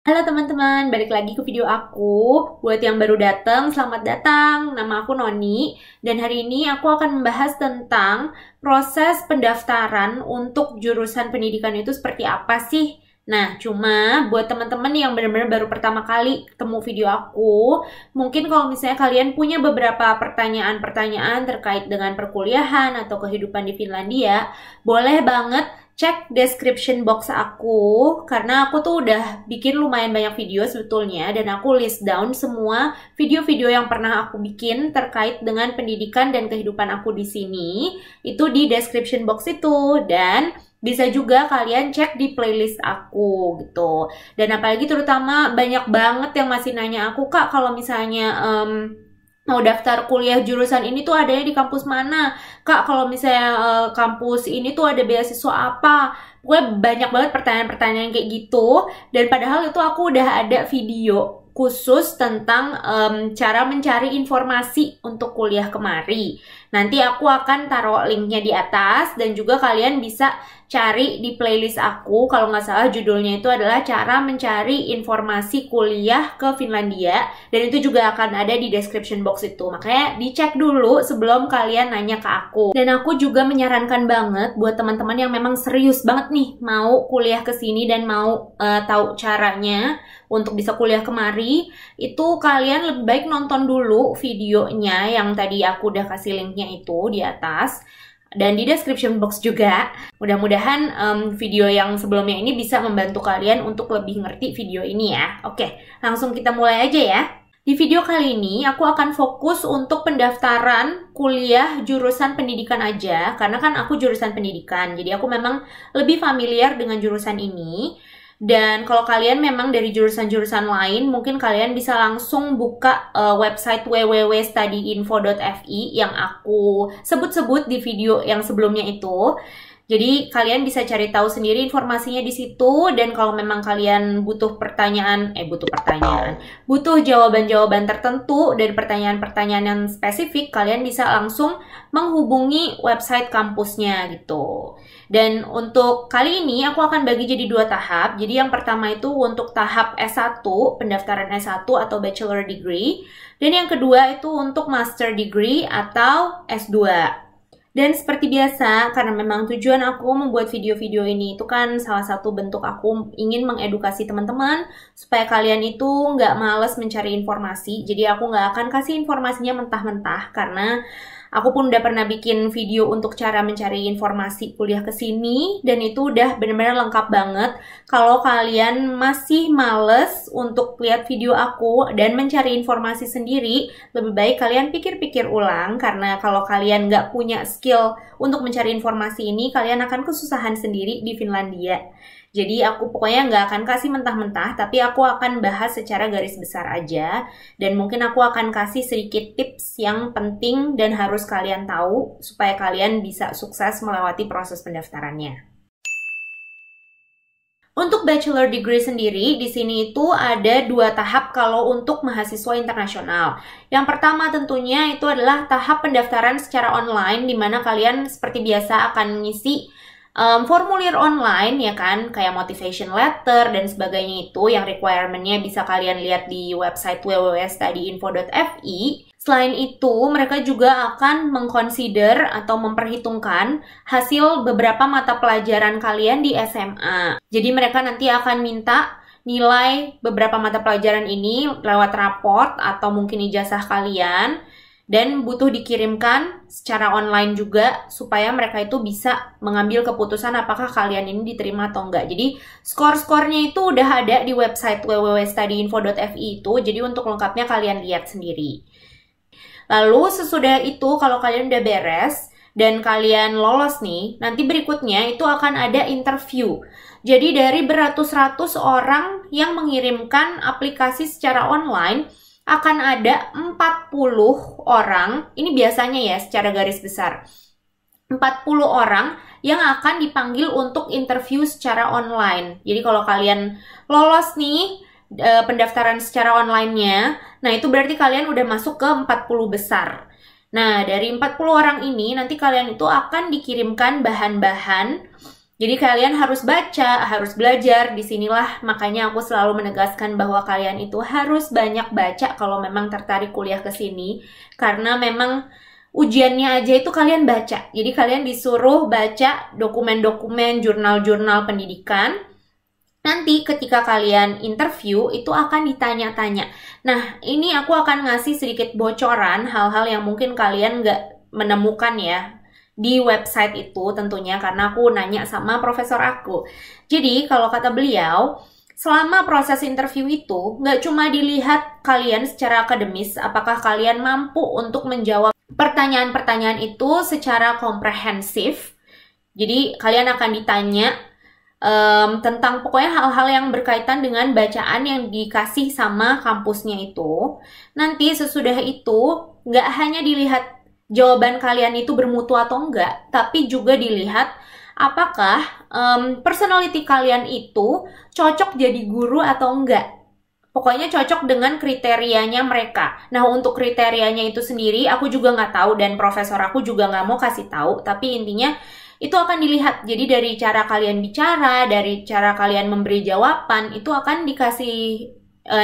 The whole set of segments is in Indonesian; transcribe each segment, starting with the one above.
Halo teman-teman, balik lagi ke video aku. Buat yang baru datang, selamat datang. Nama aku Noni, dan hari ini aku akan membahas tentang proses pendaftaran untuk jurusan pendidikan itu seperti apa sih. Nah, cuma buat teman-teman yang benar-benar baru pertama kali ketemu video aku, mungkin kalau misalnya kalian punya beberapa pertanyaan-pertanyaan terkait dengan perkuliahan atau kehidupan di Finlandia, boleh banget cek description box aku, karena aku tuh udah bikin lumayan banyak video sebetulnya, dan aku list down semua video-video yang pernah aku bikin terkait dengan pendidikan dan kehidupan aku di sini, itu di description box itu. Dan bisa juga kalian cek di playlist aku gitu. Dan apalagi terutama banyak banget yang masih nanya aku, Kak, kalau misalnya mau daftar kuliah jurusan ini tuh adanya di kampus mana? Kak, kalau misalnya kampus ini tuh ada beasiswa apa? Pokoknya banyak banget pertanyaan-pertanyaan kayak gitu. Dan padahal itu aku udah ada video khusus tentang cara mencari informasi untuk kuliah kemari. Nanti aku akan taruh linknya di atas, dan juga kalian bisa cari di playlist aku. Kalau nggak salah judulnya itu adalah cara mencari informasi kuliah ke Finlandia, dan itu juga akan ada di description box itu. Makanya dicek dulu sebelum kalian nanya ke aku. Dan aku juga menyarankan banget buat teman-teman yang memang serius banget nih mau kuliah ke sini dan mau tahu caranya untuk bisa kuliah kemari, itu kalian lebih baik nonton dulu videonya yang tadi aku udah kasih linknya itu di atas, dan di description box juga. Mudah-mudahan video yang sebelumnya ini bisa membantu kalian untuk lebih ngerti video ini ya. Oke, langsung kita mulai aja ya. Di video kali ini aku akan fokus untuk pendaftaran kuliah jurusan pendidikan aja, karena kan aku jurusan pendidikan, jadi aku memang lebih familiar dengan jurusan ini. Dan kalau kalian memang dari jurusan-jurusan lain, mungkin kalian bisa langsung buka website www.studyinfo.fi yang aku sebut-sebut di video yang sebelumnya itu. Jadi kalian bisa cari tahu sendiri informasinya di situ, dan kalau memang kalian butuh butuh jawaban-jawaban tertentu dari pertanyaan-pertanyaan yang spesifik, kalian bisa langsung menghubungi website kampusnya gitu. Dan untuk kali ini aku akan bagi jadi dua tahap. Jadi yang pertama itu untuk tahap S1, pendaftaran S1 atau bachelor degree, dan yang kedua itu untuk master degree atau S2. Dan seperti biasa, karena memang tujuan aku membuat video-video ini itu kan salah satu bentuk aku ingin mengedukasi teman-teman supaya kalian itu nggak males mencari informasi. Jadi aku nggak akan kasih informasinya mentah-mentah, karena aku pun udah pernah bikin video untuk cara mencari informasi kuliah ke sini, dan itu udah bener-bener lengkap banget. Kalau kalian masih males untuk lihat video aku dan mencari informasi sendiri, lebih baik kalian pikir-pikir ulang, karena kalau kalian nggak punya skill untuk mencari informasi ini, kalian akan kesusahan sendiri di Finlandia. Jadi aku pokoknya nggak akan kasih mentah-mentah, tapi aku akan bahas secara garis besar aja. Dan mungkin aku akan kasih sedikit tips yang penting dan harus kalian tahu supaya kalian bisa sukses melewati proses pendaftarannya. Untuk bachelor degree sendiri, di sini itu ada dua tahap kalau untuk mahasiswa internasional. Yang pertama tentunya itu adalah tahap pendaftaran secara online, di mana kalian seperti biasa akan mengisi formulir online ya kan, kayak motivation letter dan sebagainya, itu yang requirement-nya bisa kalian lihat di website www.studyinfo.fi. Selain itu, mereka juga akan mengconsider atau memperhitungkan hasil beberapa mata pelajaran kalian di SMA. Jadi mereka nanti akan minta nilai beberapa mata pelajaran ini lewat raport atau mungkin ijazah kalian, dan butuh dikirimkan secara online juga supaya mereka itu bisa mengambil keputusan apakah kalian ini diterima atau enggak. Jadi skor-skornya itu udah ada di website www.studyinfo.fi itu, jadi untuk lengkapnya kalian lihat sendiri. Lalu sesudah itu, kalau kalian udah beres dan kalian lolos nih, nanti berikutnya itu akan ada interview. Jadi dari beratus-ratus orang yang mengirimkan aplikasi secara online, akan ada 40 orang, ini biasanya ya secara garis besar, 40 orang yang akan dipanggil untuk interview secara online. Jadi kalau kalian lolos nih pendaftaran secara online-nya, nah itu berarti kalian udah masuk ke 40 besar. Nah, dari 40 orang ini nanti kalian itu akan dikirimkan bahan-bahan Jadi kalian harus baca, harus belajar. Disinilah makanya aku selalu menegaskan bahwa kalian itu harus banyak baca kalau memang tertarik kuliah ke sini. Karena memang ujiannya aja itu kalian baca. Jadi kalian disuruh baca dokumen-dokumen, jurnal-jurnal pendidikan. Nanti ketika kalian interview itu akan ditanya-tanya. Nah, ini aku akan ngasih sedikit bocoran hal-hal yang mungkin kalian nggak menemukan ya di website itu tentunya, karena aku nanya sama profesor aku. Jadi kalau kata beliau, selama proses interview itu nggak cuma dilihat kalian secara akademis, apakah kalian mampu untuk menjawab pertanyaan-pertanyaan itu secara komprehensif. Jadi kalian akan ditanya tentang pokoknya hal-hal yang berkaitan dengan bacaan yang dikasih sama kampusnya itu. Nanti sesudah itu nggak hanya dilihat jawaban kalian itu bermutu atau enggak, tapi juga dilihat apakah personality kalian itu cocok jadi guru atau enggak. Pokoknya cocok dengan kriterianya mereka. Nah, untuk kriterianya itu sendiri aku juga nggak tahu dan profesor aku juga nggak mau kasih tahu, tapi intinya itu akan dilihat. Jadi dari cara kalian bicara, dari cara kalian memberi jawaban, itu akan dikasih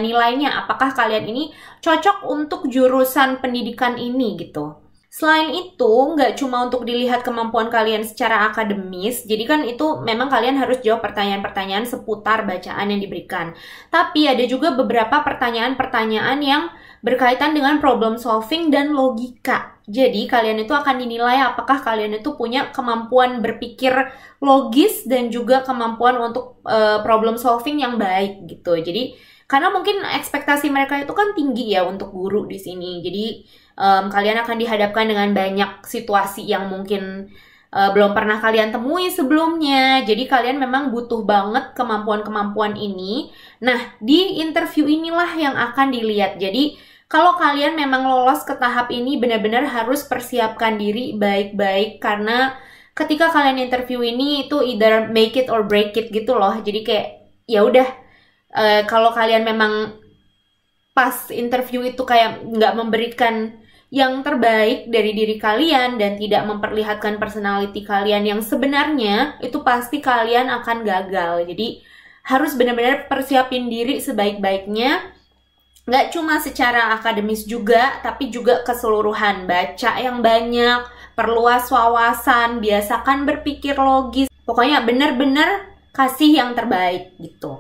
nilainya. Apakah kalian ini cocok untuk jurusan pendidikan ini gitu. Selain itu, nggak cuma untuk dilihat kemampuan kalian secara akademis, jadi kan itu memang kalian harus jawab pertanyaan-pertanyaan seputar bacaan yang diberikan. Tapi ada juga beberapa pertanyaan-pertanyaan yang berkaitan dengan problem solving dan logika. Jadi kalian itu akan dinilai apakah kalian itu punya kemampuan berpikir logis dan juga kemampuan untuk problem solving yang baik gitu. Jadi karena mungkin ekspektasi mereka itu kan tinggi ya untuk guru di sini. Jadi kalian akan dihadapkan dengan banyak situasi yang mungkin belum pernah kalian temui sebelumnya. Jadi kalian memang butuh banget kemampuan-kemampuan ini. Nah, di interview inilah yang akan dilihat. Jadi kalau kalian memang lolos ke tahap ini, benar-benar harus persiapkan diri baik-baik. Karena ketika kalian interview ini itu either make it or break it gitu loh. Jadi kayak ya udah, kalau kalian memang pas interview itu kayak nggak memberikan yang terbaik dari diri kalian dan tidak memperlihatkan personality kalian yang sebenarnya, itu pasti kalian akan gagal. Jadi harus benar-benar persiapin diri sebaik-baiknya. Nggak cuma secara akademis juga, tapi juga keseluruhan. Baca yang banyak, perluas wawasan, biasakan berpikir logis. Pokoknya benar-benar kasih yang terbaik gitu.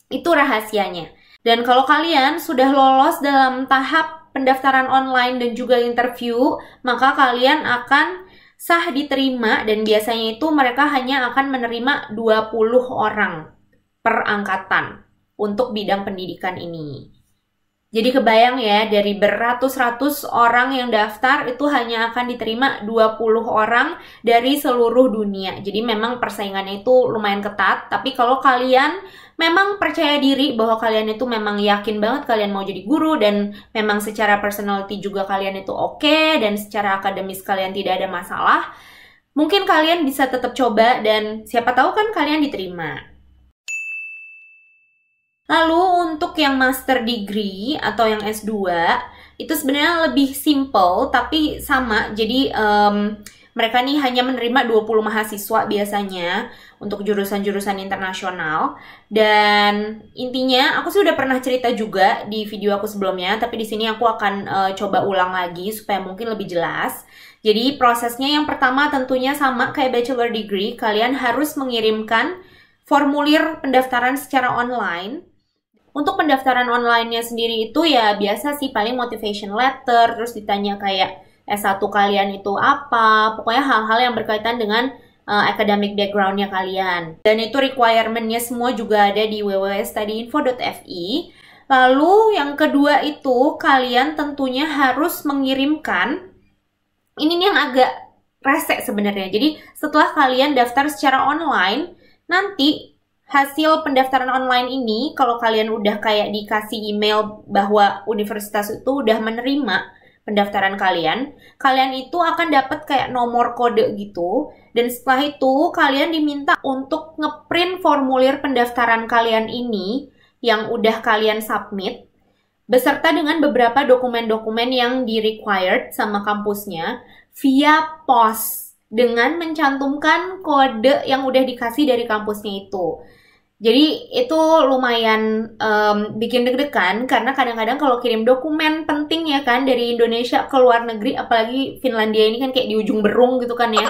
Itu rahasianya. Dan kalau kalian sudah lolos dalam tahap pendaftaran online dan juga interview, maka kalian akan sah diterima dan biasanya itu mereka hanya akan menerima 20 orang per angkatan untuk bidang pendidikan ini. Jadi kebayang ya, dari beratus-ratus orang yang daftar itu hanya akan diterima 20 orang dari seluruh dunia. Jadi memang persaingannya itu lumayan ketat, tapi kalau kalian memang percaya diri bahwa kalian itu memang yakin banget kalian mau jadi guru dan memang secara personality juga kalian itu oke dan secara akademis kalian tidak ada masalah, mungkin kalian bisa tetap coba dan siapa tahu kan kalian diterima. Lalu untuk yang master degree atau yang S2 itu sebenarnya lebih simple tapi sama. Jadi mereka nih hanya menerima 20 mahasiswa biasanya untuk jurusan-jurusan internasional. Dan intinya aku sih udah pernah cerita juga di video aku sebelumnya, tapi di sini aku akan coba ulang lagi supaya mungkin lebih jelas. Jadi prosesnya yang pertama tentunya sama kayak bachelor degree, kalian harus mengirimkan formulir pendaftaran secara online. Untuk pendaftaran online-nya sendiri itu ya biasa sih, paling motivation letter, terus ditanya kayak S1 kalian itu apa, pokoknya hal-hal yang berkaitan dengan academic background-nya kalian. Dan itu requirement-nya semua juga ada di www.studyinfo.fi. Lalu yang kedua itu kalian tentunya harus mengirimkan, ini nih yang agak rese sebenarnya. Jadi setelah kalian daftar secara online, nanti hasil pendaftaran online ini, kalau kalian udah kayak dikasih email bahwa universitas itu udah menerima pendaftaran kalian, kalian itu akan dapat kayak nomor kode gitu. Dan setelah itu kalian diminta untuk ngeprint formulir pendaftaran kalian ini yang udah kalian submit, beserta dengan beberapa dokumen-dokumen yang di required sama kampusnya via pos. dengan mencantumkan kode yang udah dikasih dari kampusnya itu. Jadi itu lumayan bikin deg-degan karena kadang-kadang kalau kirim dokumen penting ya kan dari Indonesia ke luar negeri, apalagi Finlandia ini kan kayak di ujung berung gitu kan ya.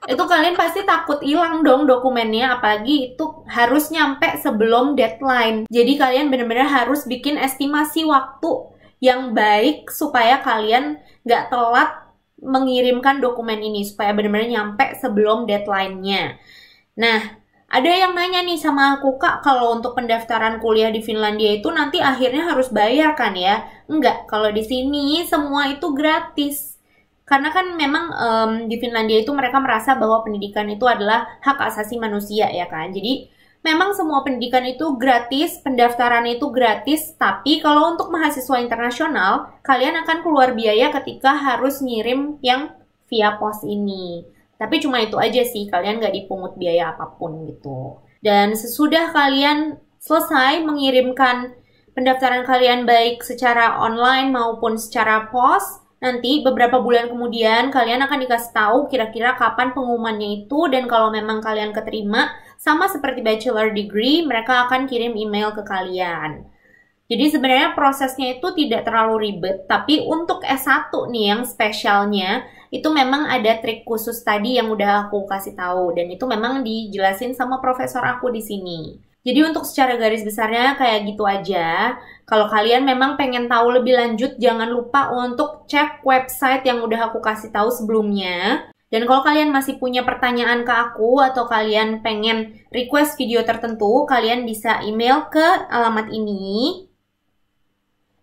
Itu kalian pasti takut hilang dong dokumennya, apalagi itu harus nyampe sebelum deadline. Jadi kalian benar-benar harus bikin estimasi waktu yang baik supaya kalian nggak telat mengirimkan dokumen ini, supaya benar-benar nyampe sebelum deadline-nya. Nah, ada yang nanya nih sama aku, Kak, kalau untuk pendaftaran kuliah di Finlandia itu nanti akhirnya harus bayar kan ya? Enggak, kalau di sini semua itu gratis. Karena kan memang di Finlandia itu mereka merasa bahwa pendidikan itu adalah hak asasi manusia ya kan. Jadi memang semua pendidikan itu gratis, pendaftaran itu gratis, tapi kalau untuk mahasiswa internasional, kalian akan keluar biaya ketika harus ngirim yang via pos ini. Tapi cuma itu aja sih, kalian nggak dipungut biaya apapun gitu. Dan sesudah kalian selesai mengirimkan pendaftaran kalian baik secara online maupun secara pos, nanti beberapa bulan kemudian kalian akan dikasih tahu kira-kira kapan pengumumannya itu, dan kalau memang kalian keterima, sama seperti bachelor degree, mereka akan kirim email ke kalian. Jadi sebenarnya prosesnya itu tidak terlalu ribet, tapi untuk S1 nih yang spesialnya, itu memang ada trik khusus tadi yang udah aku kasih tahu, dan itu memang dijelasin sama profesor aku di sini. Jadi untuk secara garis besarnya kayak gitu aja. Kalau kalian memang pengen tahu lebih lanjut, jangan lupa untuk cek website yang udah aku kasih tahu sebelumnya. Dan kalau kalian masih punya pertanyaan ke aku atau kalian pengen request video tertentu, kalian bisa email ke alamat ini.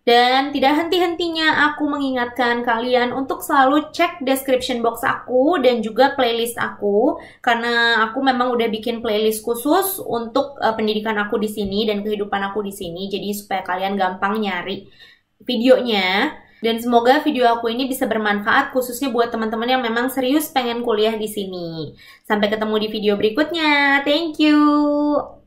Dan tidak henti-hentinya aku mengingatkan kalian untuk selalu cek description box aku dan juga playlist aku, karena aku memang udah bikin playlist khusus untuk pendidikan aku di sini dan kehidupan aku di sini, jadi supaya kalian gampang nyari videonya. Dan semoga video aku ini bisa bermanfaat khususnya buat teman-teman yang memang serius pengen kuliah di sini. Sampai ketemu di video berikutnya. Thank you.